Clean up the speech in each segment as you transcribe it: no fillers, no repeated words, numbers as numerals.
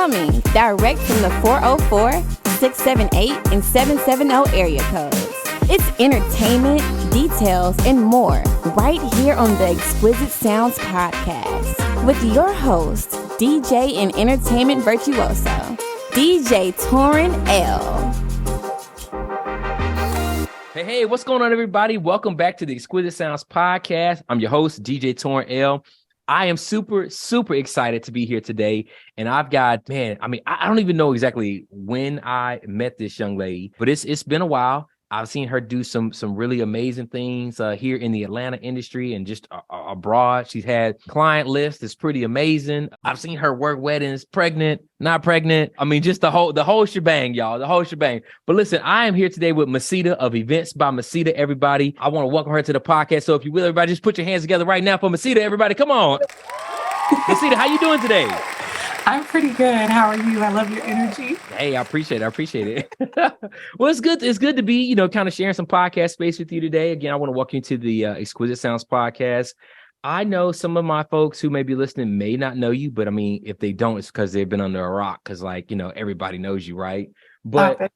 Coming direct from the 404, 678, and 770 area codes. It's entertainment, details, and more right here on the Exquisite Sounds Podcast with your host, DJ and entertainment virtuoso, DJ Toryn L. Hey, what's going on, everybody? Welcome back to the Exquisite Sounds Podcast. I'm your host, DJ Toryn L. I am super excited to be here today. And I've got, I don't even know exactly when I met this young lady, but it's been a while. I've seen her do some really amazing things here in the Atlanta industry and just abroad. She's had client lists that's pretty amazing. I've seen her work weddings, pregnant, not pregnant. I mean, just the whole shebang, y'all, the whole shebang. But listen, I am here today with Mesita of Events by Mesita, everybody. I want to welcome her to the podcast. So if you will, everybody, just put your hands together right now for Mesita, everybody. Come on. Mesita, how you doing today? I'm pretty good. How are you? I love your energy. Hey, I appreciate it. Well, it's good to be, kind of sharing some podcast space with you today. Again, I want to welcome you to the Exquisite Sounds Podcast. I know some of my folks who may be listening may not know you, but I mean, if they don't, it's because they've been under a rock because, everybody knows you, right? But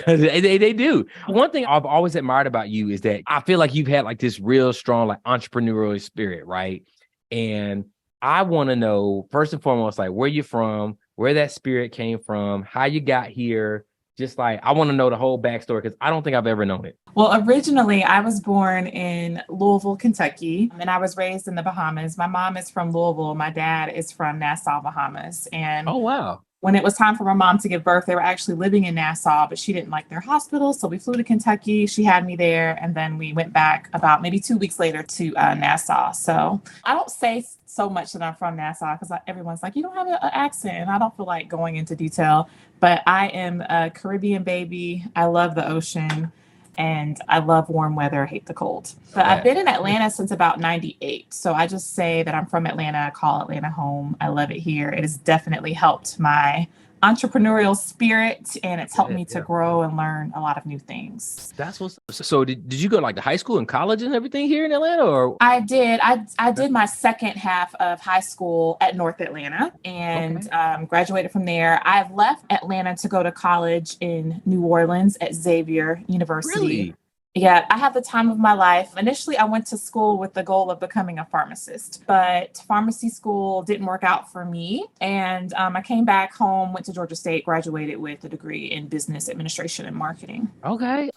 they do. One thing I've always admired about you is that I feel like you've had like this real strong like entrepreneurial spirit, right? And I want to know, first and foremost, like where you're from, where that spirit came from, how you got here. Just like, I want to know the whole backstory because I don't think I've ever known it. Well, originally I was born in Louisville, Kentucky, and I was raised in the Bahamas. My mom is from Louisville. My dad is from Nassau, Bahamas. And oh, wow. When it was time for my mom to give birth, they were actually living in Nassau, but she didn't like their hospital. So we flew to Kentucky. She had me there. And then we went back about maybe 2 weeks later to Nassau. So I don't say so much that I'm from Nassau because everyone's like, you don't have an accent. And I don't feel like going into detail, but I am a Caribbean baby. I love the ocean. And I love warm weather, hate the cold. But I've been in Atlanta since about 98. So I just say that I'm from Atlanta. I call Atlanta home. I love it here. It has definitely helped my entrepreneurial spirit, and it's helped me to grow and learn a lot of new things. That's what's so. Did you go like to high school and college and everything here in Atlanta, or? I did. I did my second half of high school at North Atlanta and graduated from there. I've left Atlanta to go to college in New Orleans at Xavier University. Really? Yeah, I had the time of my life. Initially, I went to school with the goal of becoming a pharmacist, but pharmacy school didn't work out for me. And I came back home, went to Georgia State, graduated with a degree in business administration and marketing. Okay.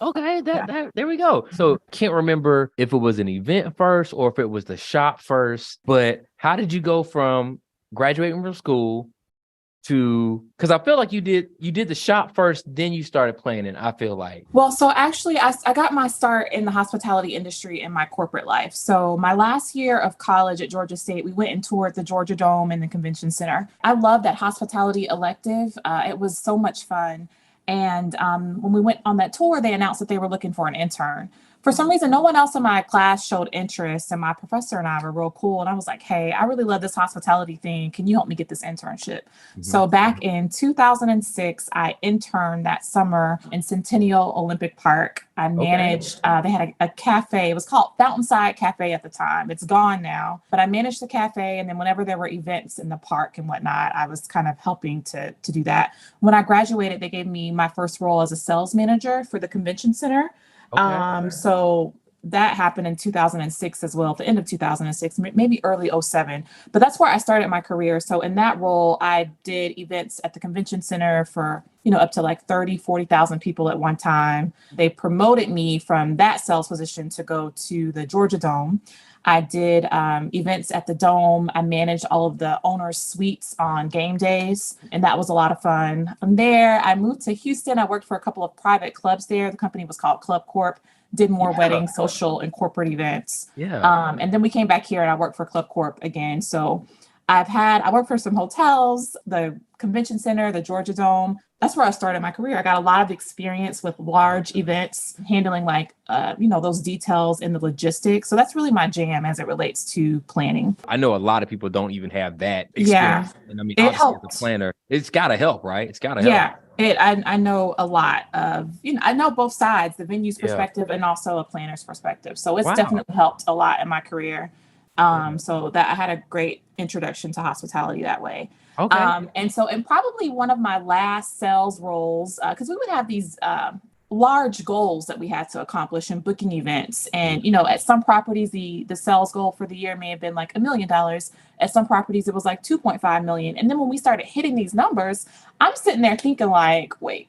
There we go. So can't remember if it was an event first or if it was the shop first, but how did you go from graduating from school to, because I feel like you did the shop first, then you started planning, I feel like. Well, so actually I got my start in the hospitality industry in my corporate life. So my last year of college at Georgia State, we went and toured the Georgia Dome and the Convention Center. I love that hospitality elective. It was so much fun. And when we went on that tour, they announced that they were looking for an intern. For some reason, no one else in my class showed interest, and my professor and I were real cool. And I was like, hey, I really love this hospitality thing. Can you help me get this internship? Mm-hmm. So back in 2006, I interned that summer in Centennial Olympic Park. I managed, they had a cafe. It was called Fountainside Cafe at the time. It's gone now, but I managed the cafe. And then whenever there were events in the park and whatnot, I was kind of helping to do that. When I graduated, they gave me my first role as a sales manager for the convention center. So that happened in 2006 as well, at the end of 2006, maybe early 2007. But that's where I started my career. So in that role, I did events at the convention center for, up to like 40,000 people at one time. They promoted me from that sales position to go to the Georgia Dome. I did events at the Dome. I managed all of the owners' suites on game days, and that was a lot of fun. From there, I moved to Houston. I worked for a couple of private clubs there. The company was called Club Corp. Did more wedding, social, and corporate events. And then we came back here, and I worked for Club Corp again. So I worked for some hotels, the convention center, the Georgia Dome. That's where I started my career. I got a lot of experience with large events, handling those details in the logistics. So that's really my jam as it relates to planning. I know a lot of people don't even have that experience. Yeah. And I mean, obviously as a planner, it's got to help, right? It's got to help. Yeah. I know a lot of, I know both sides, the venue's perspective and also a planner's perspective. So it's definitely helped a lot in my career. So that I had a great introduction to hospitality that way. Okay. And probably one of my last sales roles, because we would have these large goals that we had to accomplish in booking events. And, at some properties, the sales goal for the year may have been like $1 million. At some properties, it was like 2.5 million. And then when we started hitting these numbers, I'm sitting there thinking like, wait,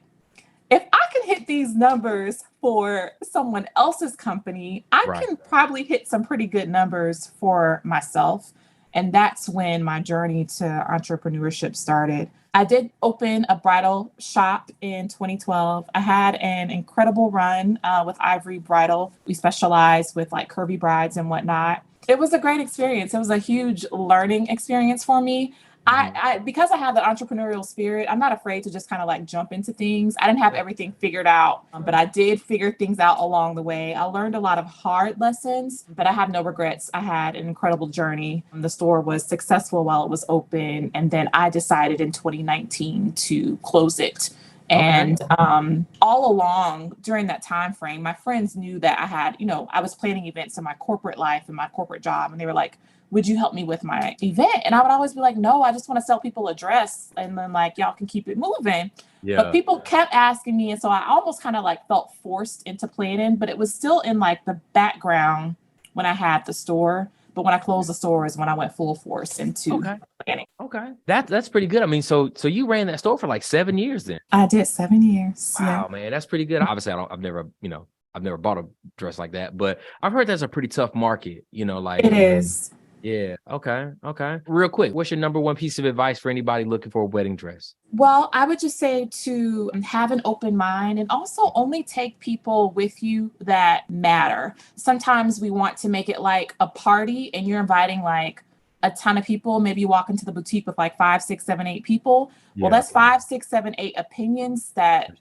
if I can hit these numbers for someone else's company, I can probably hit some pretty good numbers for myself. And that's when my journey to entrepreneurship started. I did open a bridal shop in 2012. I had an incredible run with Ivory Bridal. We specialize with like curvy brides and whatnot. It was a great experience. It was a huge learning experience for me. Because I have that entrepreneurial spirit, I'm not afraid to just kind of like jump into things. I didn't have everything figured out, but I did figure things out along the way. I learned a lot of hard lessons, but I have no regrets. I had an incredible journey. The store was successful while it was open. And then I decided in 2019 to close it. And all along during that time frame, my friends knew that I had, I was planning events in my corporate life and my corporate job. And they were like, would you help me with my event? And I would always be like, no, I just want to sell people a dress. And then like, y'all can keep it moving. Yeah. But people kept asking me. And so I almost kind of like felt forced into planning, but it was still in like the background when I had the store. But when I closed the store is when I went full force into planning. Okay. That's pretty good. I mean, so you ran that store for like 7 years then? I did 7 years. Wow, man, that's pretty good. Obviously, I've never bought a dress like that, but I've heard that's a pretty tough market, like it is. Yeah. Okay. Real quick, what's your number one piece of advice for anybody looking for a wedding dress? Well, I would just say to have an open mind and also only take people with you that matter. Sometimes we want to make it like a party and you're inviting like a ton of people. Maybe you walk into the boutique with like 5, 6, 7, 8 people. Yeah. Well, that's 5, 6, 7, 8 opinions that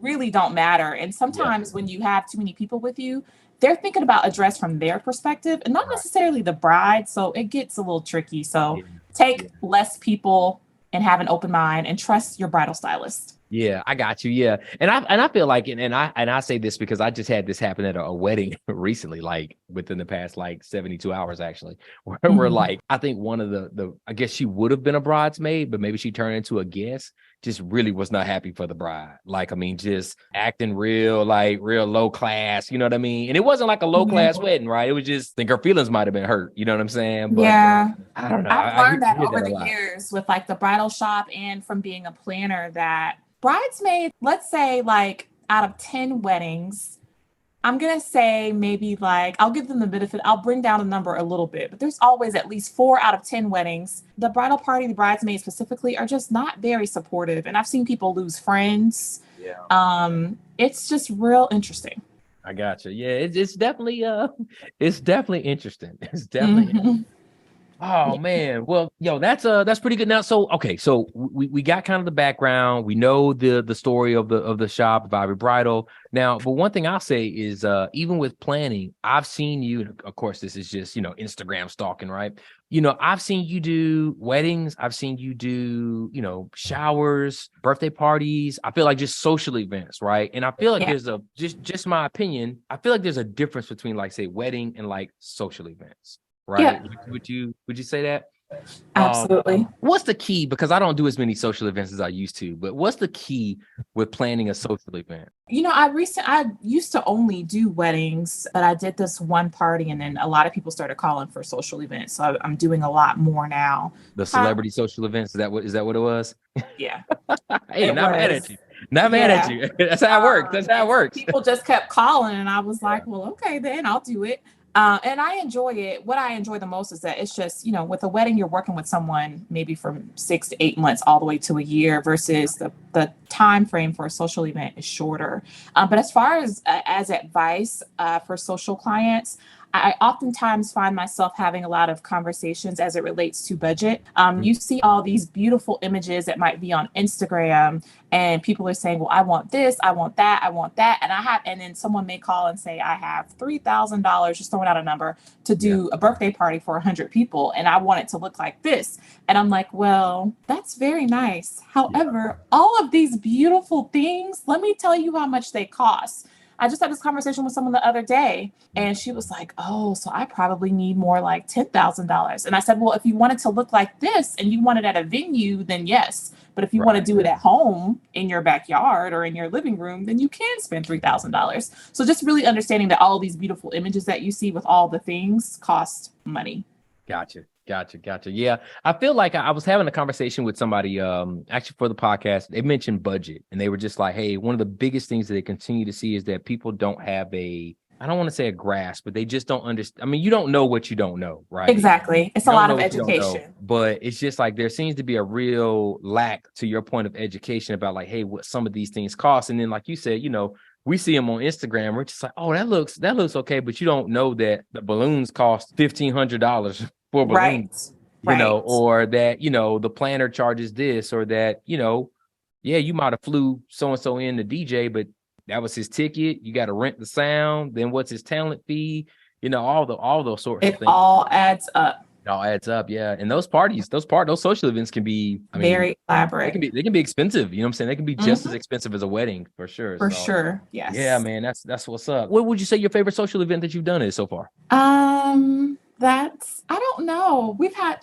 really don't matter. And sometimes when you have too many people with you, they're thinking about a dress from their perspective and not necessarily the bride. So it gets a little tricky. So take less people and have an open mind and trust your bridal stylist. Yeah, I got you. Yeah. And I feel like, and I say this because I just had this happen at a wedding recently, like within the past, like 72 hours, actually, where we're like, I think one of I guess she would have been a bridesmaid, but maybe she turned into a guest, just really was not happy for the bride. Like, I mean, just acting real low class, you know what I mean? And it wasn't like a low class wedding, right? It was just, I think her feelings might've been hurt. You know what I'm saying? But, I don't know. I've learned that over the years with like the bridal shop and from being a planner that bridesmaids, let's say like out of 10 weddings, I'm going to say maybe like, I'll give them the benefit. I'll bring down the number a little bit, but there's always at least 4 out of 10 weddings. The bridal party, the bridesmaids specifically, are just not very supportive. And I've seen people lose friends. Yeah. It's just real interesting. I gotcha. Yeah. It's definitely interesting. It's definitely interesting. Oh man. Well, that's pretty good. Now, so we got kind of the background. We know the story of the shop of Ivory Bridal. Now, but one thing I'll say is even with planning, I've seen you, of course, this is just, Instagram stalking, right? I've seen you do weddings. I've seen you do, showers, birthday parties. I feel like just social events, right? And I feel like there's just my opinion. I feel like there's a difference between like, say, wedding and like social events. Right. Yeah. Would you say that? Absolutely. What's the key? Because I don't do as many social events as I used to, but what's the key with planning a social event? I used to only do weddings, but I did this one party and then a lot of people started calling for social events. So I'm doing a lot more now. The celebrity social events. Is that what it was? Yeah. Hey, not mad at you. Not mad at you. That's how it works. People just kept calling and I was like, well, okay, then I'll do it. And I enjoy it. What I enjoy the most is that it's just, with a wedding, you're working with someone maybe from 6 to 8 months all the way to a year versus the time frame for a social event is shorter. But as far as advice for social clients, I oftentimes find myself having a lot of conversations as it relates to budget. You see all these beautiful images that might be on Instagram and people are saying, well, I want this, I want that, I want that. And then someone may call and say, I have $3,000, just throwing out a number, to do a birthday party for 100 people. And I want it to look like this. And I'm like, well, that's very nice. However, all of these beautiful things, let me tell you how much they cost. I just had this conversation with someone the other day, and she was like, oh, so I probably need more like $10,000. And I said, well, if you wanted to look like this and you want it at a venue, then yes. But if you want to do it at home in your backyard or in your living room, then you can spend $3,000. So just really understanding that all of these beautiful images that you see with all the things cost money. Gotcha. Yeah. I feel like I was having a conversation with somebody, actually for the podcast. They mentioned budget, and they were just like, hey, one of the biggest things that they continue to see is that people don't have I don't want to say a grasp, but they just don't understand. I mean, you don't know what you don't know, right? Exactly. It's a lot of education. But it's just like there seems to be a real lack, to your point, of education about like, hey, what some of these things cost. And then, like you said, we see them on Instagram. We're just like, oh, that looks okay, but you don't know that the balloons cost $1,500 for balloons, or that the planner charges this, or that you might have flew so and so in the DJ, but that was his ticket. You got to rent the sound. Then what's his talent fee? All those sorts of things. It all adds up. It all adds up, yeah. And those parties, those social events can be very elaborate. They can be expensive. You know what I'm saying? They can be just as expensive as a wedding, for sure. For sure, yes. Yeah, man, that's what's up. What would you say your favorite social event that you've done is so far? I don't know. We've had,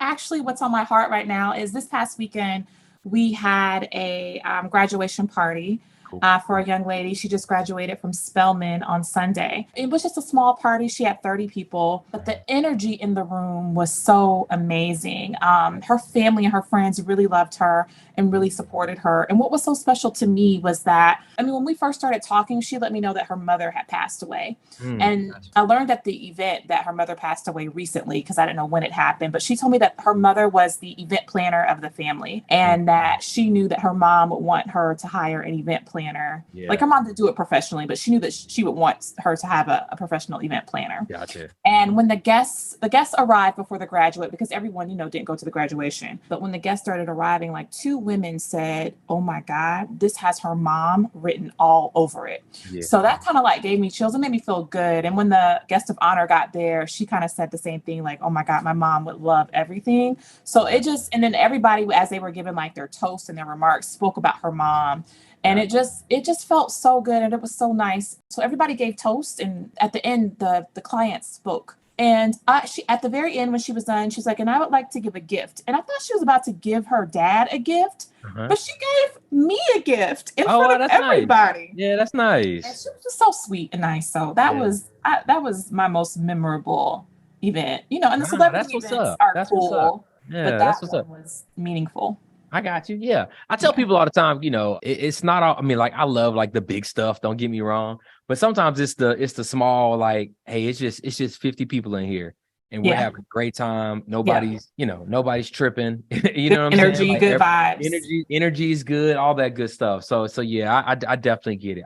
actually what's on my heart right now is this past weekend, we had a graduation party. Cool. For a young lady. She just graduated from Spelman on Sunday. It was just a small party. She had 30 people, but the energy in the room was so amazing. Her family and her friends really loved her and really supported her. And what was so special to me was that, when we first started talking, she let me know that her mother had passed away. And gotcha. I learned at the event that her mother passed away recently because I didn't know when it happened, but she told me that her mother was the event planner of the family and that she knew that her mom would want her to hire an event planner. Yeah. Like her mom didn't do it professionally, but she knew that she would want her to have a professional event planner. Gotcha. And when the guests arrived before the graduate, because everyone, didn't go to the graduation, but when the guests started arriving, like 2 women said, oh my God, this has her mom written all over it. Yeah. So that kind of like gave me chills and made me feel good. And when the guest of honor got there, she kind of said the same thing, like, oh my God, my mom would love everything. So and then everybody, as they were giving like their toast and their remarks, spoke about her mom. And it just felt so good. And it was so nice. So everybody gave toast. And at the end, the client spoke. And she, at the very end, when she was done, she's like, and I would like to give a gift. And I thought she was about to give her dad a gift, but she gave me a gift in front of everybody. Nice. Yeah, that's nice. And she was just so sweet and nice. So that was my most memorable event. And the celebrity events are cool. Yeah, but that one was meaningful. I got you. Yeah. I tell people all the time, it's not all, I love like the big stuff. Don't get me wrong. But sometimes it's the small, like, hey, it's just 50 people in here and we're having a great time. Nobody's, nobody's tripping. You know what I'm energy, saying? Like good vibes. Energy is good, all that good stuff. So yeah, I definitely get it.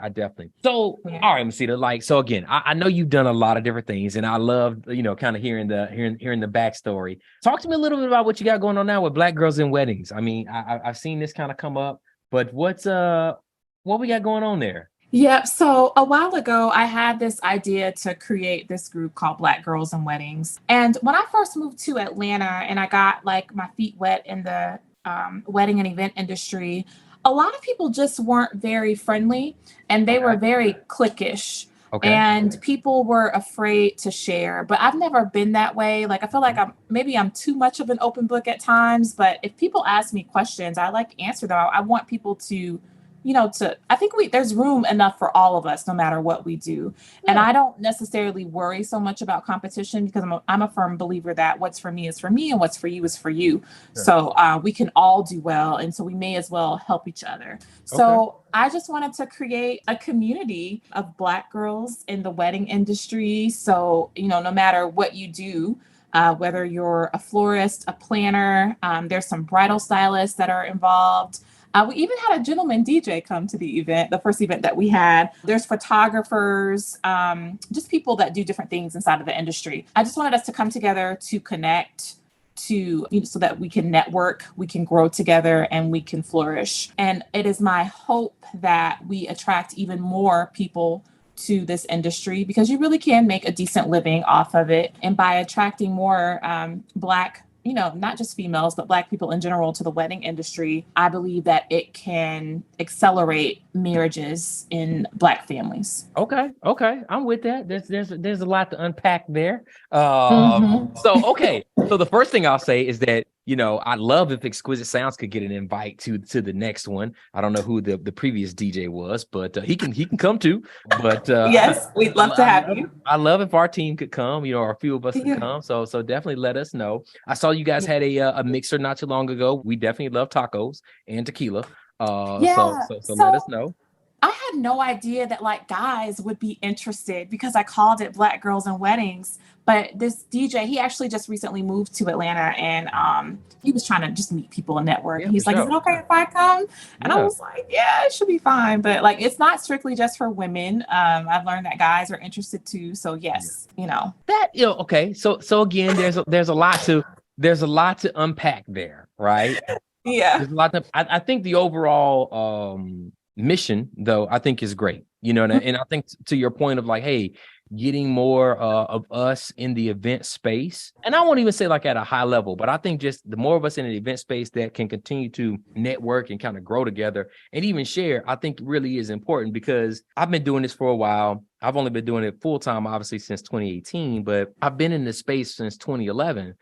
So, all right, Mesita, like, so again, I know you've done a lot of different things and I love, kind of hearing the backstory. Talk to me a little bit about what you got going on now with Black Girls in Weddings. I've seen this kind of come up, but what we got going on there? Yeah. So a while ago, I had this idea to create this group called Black Girls in Weddings. And when I first moved to Atlanta and I got like my feet wet in the wedding and event industry, a lot of people just weren't very friendly and they were very cliquish. Okay. And people were afraid to share, but I've never been that way. Like, I feel like I'm too much of an open book at times, but if people ask me questions, I like answer them. I want people to, I think there's room enough for all of us, no matter what we do. Yeah. And I don't necessarily worry so much about competition because I'm a firm believer that what's for me is for me and what's for you is for you. Sure. So we can all do well. And so we may as well help each other. So I just wanted to create a community of Black girls in the wedding industry. So, no matter what you do, whether you're a florist, a planner, there's some bridal stylists that are involved. We even had a gentleman DJ come to the event, the first event that we had. There's photographers, just people that do different things inside of the industry. I just wanted us to come together to connect, so that we can network, we can grow together, and we can flourish. And it is my hope that we attract even more people to this industry because you really can make a decent living off of it. And by attracting more Black not just females, but Black people in general to the wedding industry, I believe that it can accelerate marriages in Black families. Okay. I'm with that. There's a lot to unpack there. Mhm. So the first thing I'll say is that, I'd love if Exquisite Sounds could get an invite to the next one. I don't know who the previous DJ was, but he can come too. But Yes, we'd love to have you. I love if our team could come, or a few of us could come. So definitely let us know. I saw you guys had a mixer not too long ago. We definitely love tacos and tequila. So let us know. I had no idea that like guys would be interested because I called it Black Girls and Weddings. But this DJ, he actually just recently moved to Atlanta, and he was trying to just meet people and network. He's like, "Is it okay if I come?" And I was like, "Yeah, it should be fine." But like, it's not strictly just for women. I've learned that guys are interested too. So yes, that. Okay. So again, there's a lot to unpack there, right? Yeah. There's a lot I think the overall mission, though, I think is great. And I think to your point of like, hey, getting more of us in the event space. And I won't even say like at a high level, but I think just the more of us in the event space that can continue to network and kind of grow together and even share, I think really is important, because I've been doing this for a while. I've only been doing it full time, obviously, since 2018, but I've been in this space since 2011.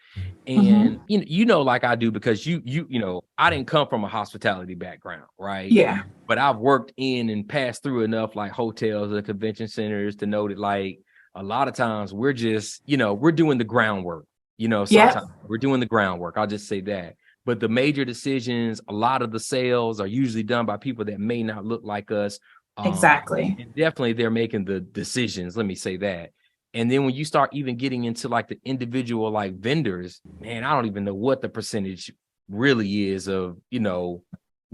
And, like I do, because I didn't come from a hospitality background, right? Yeah. But I've worked in and passed through enough like hotels and convention centers to know that like a lot of times we're just, we're doing the groundwork, sometimes we're doing the groundwork. I'll just say that. But the major decisions, a lot of the sales are usually done by people that may not look like us. Exactly. And definitely they're making the decisions. Let me say that. And then when you start even getting into like the individual like vendors, man, I don't even know what the percentage really is of,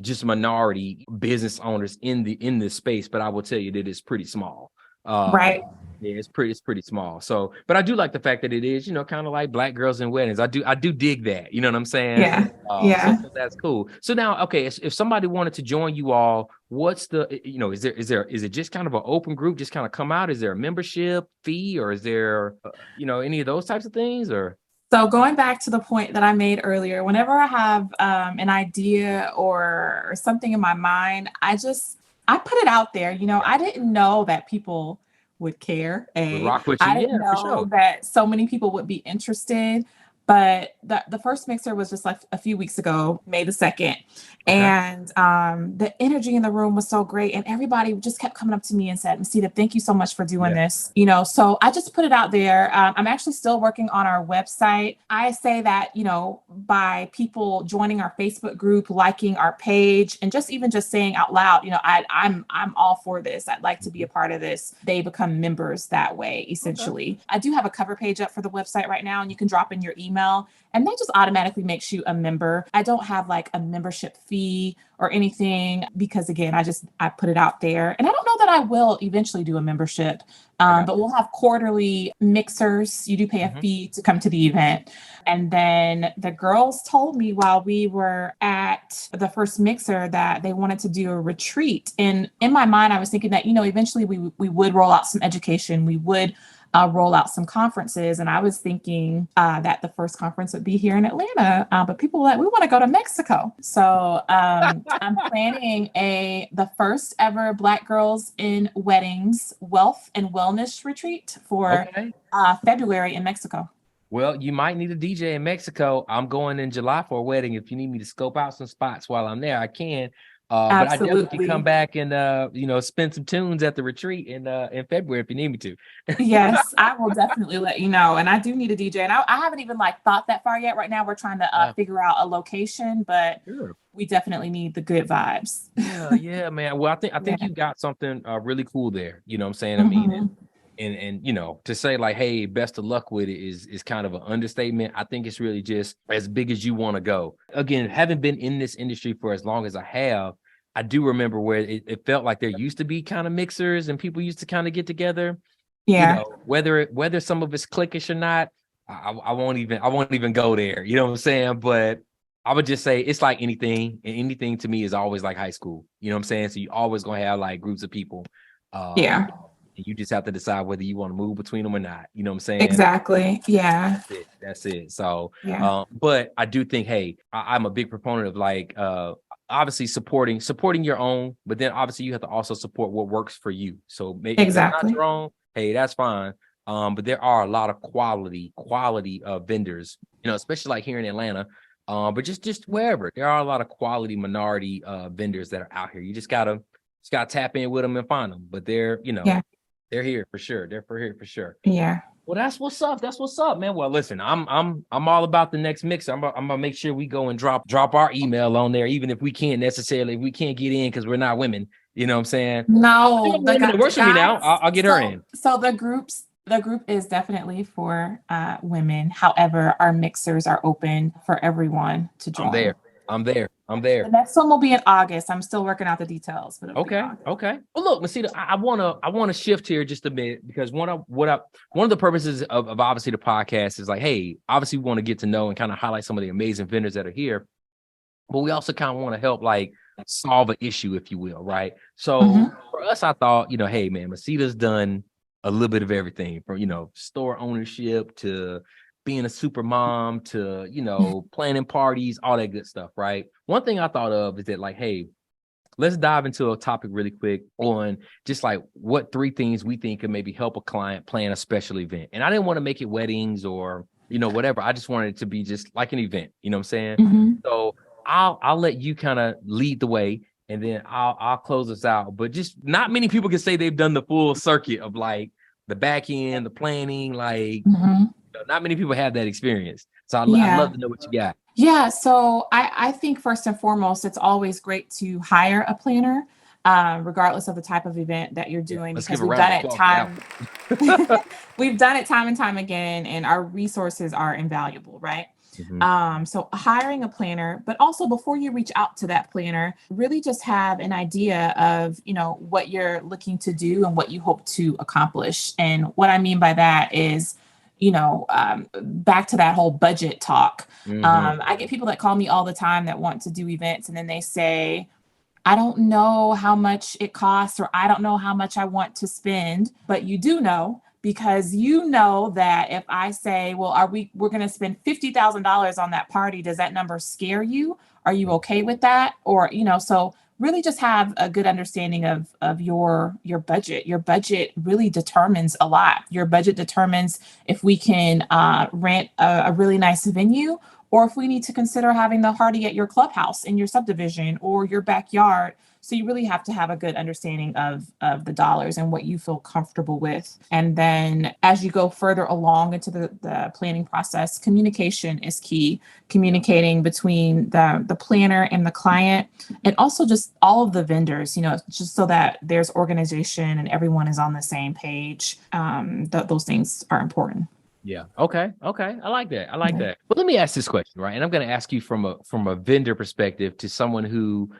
just minority business owners in this space. But I will tell you that it's pretty small. Right. Yeah, it's pretty small. So, but I do like the fact that it is, kind of like Black Girls and Weddings. I do dig that. You know what I'm saying? Yeah. So that's cool. So now, okay, if somebody wanted to join you all, what's the, is it just kind of an open group? Just kind of come out? Is there a membership fee, or is there, any of those types of things, or? So going back to the point that I made earlier, whenever I have an idea or something in my mind, I put it out there. I didn't know that people would care. I didn't know that so many people would be interested. But the first mixer was just like a few weeks ago, May the 2nd. Okay. And the energy in the room was so great. And everybody just kept coming up to me and said, "Mesita, thank you so much for doing this." So I just put it out there. I'm actually still working on our website. I say that, by people joining our Facebook group, liking our page, and just saying out loud, I'm all for this. I'd like to be a part of this. They become members that way, essentially. Okay. I do have a cover page up for the website right now, and you can drop in your email, and that just automatically makes you a member. I don't have like a membership fee or anything, because again, I put it out there, and I don't know that I will eventually do a membership, but we'll have quarterly mixers. You do pay a fee to come to the event. And then the girls told me while we were at the first mixer that they wanted to do a retreat. And in my mind, I was thinking that, eventually we would roll out some education. We would roll out some conferences. And I was thinking that the first conference would be here in Atlanta, but people were like, "We want to go to Mexico." So I'm planning the first ever Black Girls in Weddings Wealth and Wellness Retreat for February in Mexico. Well, you might need a DJ in Mexico. I'm going in July for a wedding. If you need me to scope out some spots while I'm there, I can. But I definitely can come back and spin some tunes at the retreat in February if you need me to. Yes, I will definitely let you know. And I do need a DJ, and I haven't even thought that far yet. Right now, we're trying to figure out a location, but we definitely need the good vibes. Yeah, man. Well, I think you got something really cool there. You know what I'm saying? I mean, and to say like, "Hey, best of luck with it" is kind of an understatement. I think it's really just as big as you want to go. Again, having been in this industry for as long as I have, I do remember where it felt like there used to be kind of mixers and people used to kind of get together. Yeah. Whether some of it's cliquish or not, I won't even go there. You know what I'm saying? But I would just say it's like anything, and anything to me is always like high school. You know what I'm saying? So you always gonna have like groups of people. You just have to decide whether you want to move between them or not. You know what I'm saying? Exactly. Yeah. That's it. So, Yeah. but I do think, hey, I'm a big proponent of like, obviously supporting your own, but then obviously you have to also support what works for you. So maybe if it's not Exactly. your own, hey, that's fine. But there are a lot of quality vendors, especially like here in Atlanta. But just wherever, there are a lot of quality minority vendors that are out here. You just gotta tap in with them and find them. But they're Yeah. they're here for sure. They're here for sure. Yeah. Well, that's what's up. That's what's up, man. Well, listen, I'm all about the next mixer. I'm gonna make sure we go and drop our email on there, even if we can't get in because we're not women. You know what I'm saying? No, Women works for me now. I'll get her in. So the group is definitely for women. However, our mixers are open for everyone to join. I'm there. The next one will be in August. I'm still working out the details. But Okay. Well, look, Mesita, I wanna shift here just a bit because one of the purposes of obviously the podcast is like, hey, obviously we want to get to know and kind of highlight some of the amazing vendors that are here, but we also kind of want to help like solve an issue, if you will, right? So for us, I thought, hey, man, Mesita's done a little bit of everything from store ownership to being a super mom to planning parties, all that good stuff, right? One thing I thought of is that like, hey, let's dive into a topic really quick on just like what 3 things we think could maybe help a client plan a special event. And I didn't want to make it weddings or whatever. I just wanted it to be just like an event. You know what I'm saying? So I'll let you kind of lead the way, and then I'll close us out. But just not many people can say they've done the full circuit of like the back end, the planning, like not many people have that experience. So I'd love to know what you got. Yeah, so I think first and foremost, it's always great to hire a planner, regardless of the type of event that you're doing, because we've done it time and time again, and our resources are invaluable, right? So hiring a planner, but also before you reach out to that planner, really just have an idea of, what you're looking to do and what you hope to accomplish. And what I mean by that is, back to that whole budget talk. I get people that call me all the time that want to do events, and then they say, I don't know how much it costs, or I don't know how much I want to spend. But you do know, because that if I say, well, we're going to spend $50,000 on that party, does that number scare you? Are you okay with that? Or, so really just have a good understanding of your budget. Your budget really determines a lot. Your budget determines if we can rent a really nice venue, or if we need to consider having the party at your clubhouse in your subdivision or your backyard. So you really have to have a good understanding of the dollars and what you feel comfortable with. And then as you go further along into the planning process, communication is key. Communicating between the planner and the client, and also just all of the vendors, just so that there's organization and everyone is on the same page. Those things are important. Yeah. Okay. I like that. That. But let me ask this question, right? And I'm going to ask you from a vendor perspective to someone who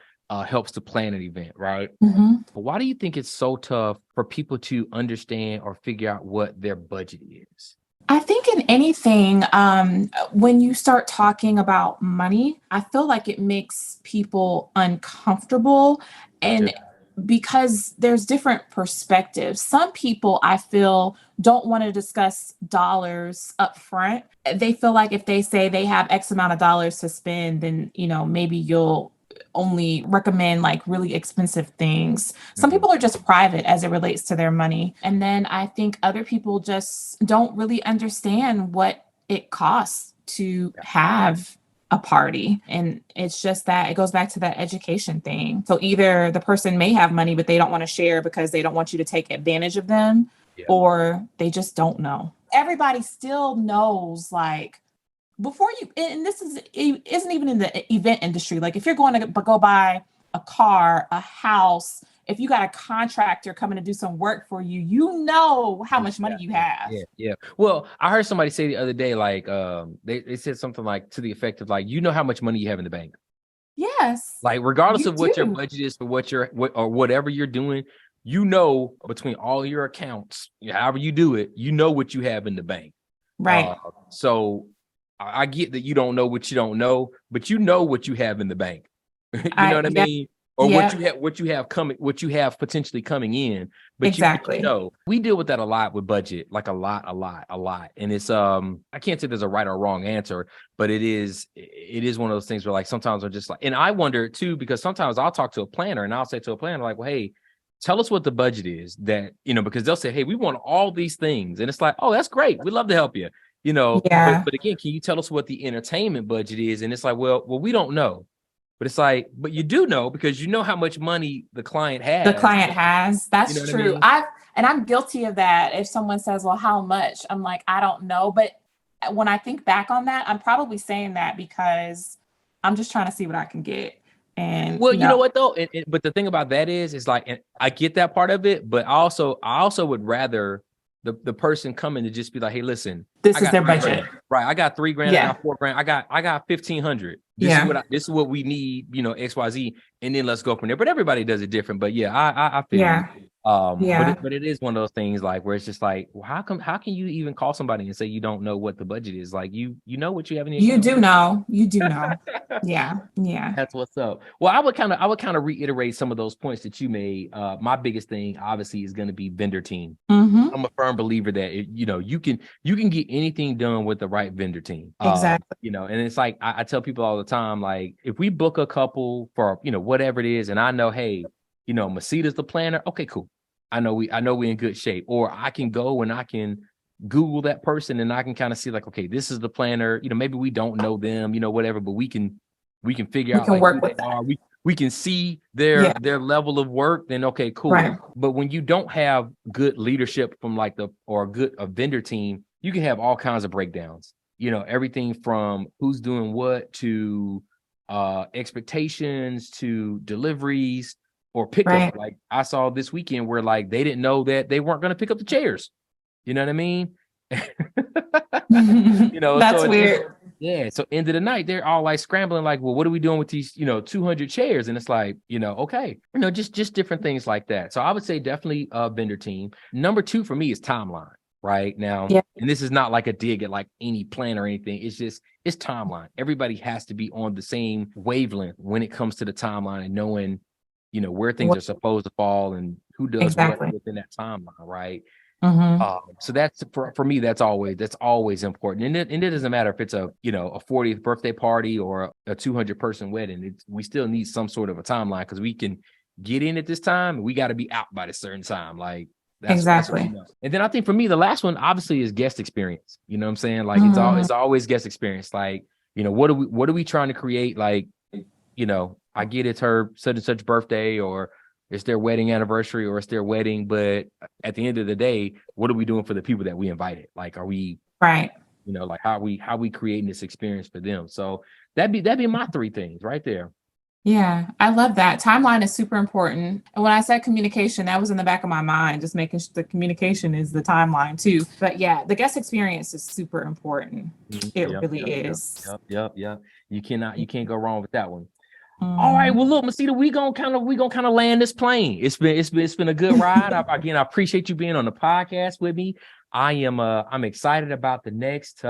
helps to plan an event, right? But why do you think it's so tough for people to understand or figure out what their budget is? I think in anything, when you start talking about money, I feel like it makes people uncomfortable, and because there's different perspectives. Some people, I feel, don't want to discuss dollars up front. They feel like if they say they have X amount of dollars to spend, then, maybe you'll only recommend like really expensive things. Some people are just private as it relates to their money. And then I think other people just don't really understand what it costs to have a party. And it's just that it goes back to that education thing. So either the person may have money, but they don't want to share because they don't want you to take advantage of them, or they just don't know. Everybody still knows, like, before you, and this isn't even in the event industry. Like if you're going to go buy a car, a house, if you got a contractor coming to do some work for you, how much money you have. Yeah. Well, I heard somebody say the other day, like they said something like to the effect of like, how how much money you have in the bank. Yes. Like regardless of what your budget is for or whatever you're doing, between all your accounts, however you do it, what you have in the bank. Right. So I get that you don't know what you don't know, but you know what you have in the bank. You know what I mean? or what you have coming, what you have potentially coming in. But exactly. you know, we deal with that a lot with budget, like a lot. And it's I can't say there's a right or wrong answer, but it is one of those things where like sometimes I'm just like, and I wonder too, because sometimes I'll talk to a planner and I'll say to a planner like, well, hey, tell us what the budget is that, you know, because they'll say, hey, we want all these things. And it's like, oh, that's great. We'd love to help you, you know. Yeah. But again, can you tell us what the entertainment budget is? And it's like, well, we don't know. But it's like, but you do know because you know how much money the client has. The client has. That's you know true. I mean? I'm guilty of that. If someone says, well, how much? I'm like, I don't know. But when I think back on that, I'm probably saying that because I'm just trying to see what I can get. And well, you know what though? But the thing about that is like, and I get that part of it, but I also would rather the person coming to just be like, hey, listen, this is their budget. Right. I got $3,000, Yeah. I got $4,000, I got $1,500. This is what we need, you know, XYZ, and then let's go from there. But everybody does it different. But yeah, I feel you. But it is one of those things like where it's just like, well, how can you even call somebody and say you don't know what the budget is? Like you know what you have in your account. You do know. Yeah. That's what's up. Well, I would kind of reiterate some of those points that you made. My biggest thing obviously is going to be vendor team. Mm-hmm. I'm a firm believer that you know you can get anything done with the right vendor team. Exactly. You know, and it's like I tell people all the time, like if we book a couple for, you know, whatever it is, and I know, hey, you know, Mesita's the planner. Okay, cool. I know we're in good shape. Or I can go and I can Google that person and I can kind of see like, okay, this is the planner. You know, maybe we don't know them, you know, whatever, but we can figure out like work with that. We can see their level of work. Then okay, cool. Right. But when you don't have good leadership from like a vendor team, you can have all kinds of breakdowns. You know, everything from who's doing what to expectations to deliveries. Or pickup, right. Like I saw this weekend where like they didn't know that they weren't going to pick up the chairs. You know what I mean? You know, that's so weird. Yeah. So end of the night, they're all like scrambling, like, well, what are we doing with these, you know, 200 chairs? And it's like, you know, okay, you know, just different things like that. So I would say definitely a vendor team. Number 2 for me is timeline. Right now, and this is not like a dig at like any plan or anything. It's just timeline. Everybody has to be on the same wavelength when it comes to the timeline and knowing, you know, where things are supposed to fall and who does what within that timeline, right? Mm-hmm. So that's for me, that's always important. And it doesn't matter if it's a 40th birthday party or a 200 person wedding. We still need some sort of a timeline because we can get in at this time. We got to be out by a certain time. Like that's what, you know. And then I think for me, the last one obviously is guest experience. You know what I'm saying? Like it's always guest experience. Like, you know, what are we trying to create? Like, you know, I get it's her such and such birthday or it's their wedding anniversary or it's their wedding. But at the end of the day, what are we doing for the people that we invited? Like, are we right? You know, like how we creating this experience for them? So that'd be my 3 things right there. Yeah, I love that. Timeline is super important. And when I said communication, that was in the back of my mind, just making sure the communication is the timeline too. But yeah, the guest experience is super important. It really is. Yep. You can't go wrong with that one. All right. Well, look, Mesita, we gonna kind of land this plane. It's been a good ride. I appreciate you being on the podcast with me. I'm excited about the next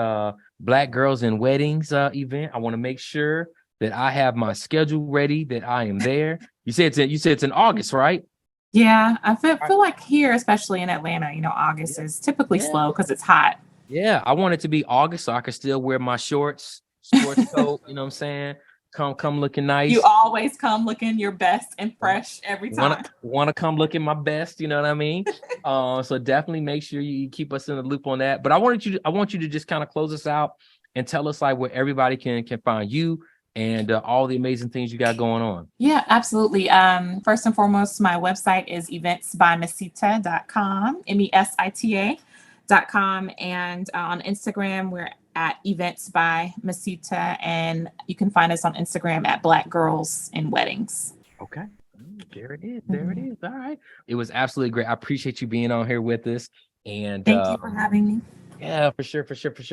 Black Girls in Weddings event. I want to make sure that I have my schedule ready, that I am there. You said it's in August, right? Yeah, I feel like here, especially in Atlanta, you know, August is typically slow because it's hot. Yeah, I want it to be August so I can still wear my sports coat. You know what I'm saying? Come looking nice. You always come looking your best and fresh every time. Want to come looking my best, you know what I mean? So definitely make sure you keep us in the loop on that. But I want you to just kind of close us out and tell us like where everybody can find you and all the amazing things you got going on. Yeah, absolutely. First and foremost, my website is eventsbymesita.com, MESITA.com. And on Instagram, we're at Events by Mesita, and you can find us on Instagram at Black Girls in Weddings. Okay. There it is. All right. It was absolutely great. I appreciate you being on here with us. And thank you for having me. Yeah, for sure.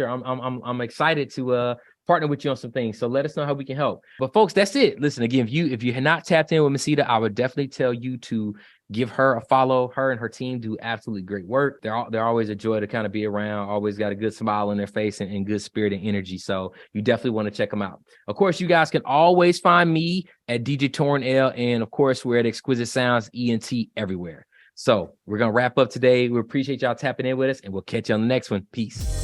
I'm excited to partner with you on some things. So let us know how we can help. But folks, that's it. Listen, again, if you had not tapped in with Mesita, I would definitely tell you to give her a follow. Her and her team do absolutely great work. They're always a joy to kind of be around, always got a good smile on their face and good spirit and energy. So you definitely want to check them out. Of course, you guys can always find me at DJ Toryn L. And of course, we're at Exquisite Sounds Ent everywhere. So we're going to wrap up today. We appreciate y'all tapping in with us, and we'll catch you on the next one. Peace.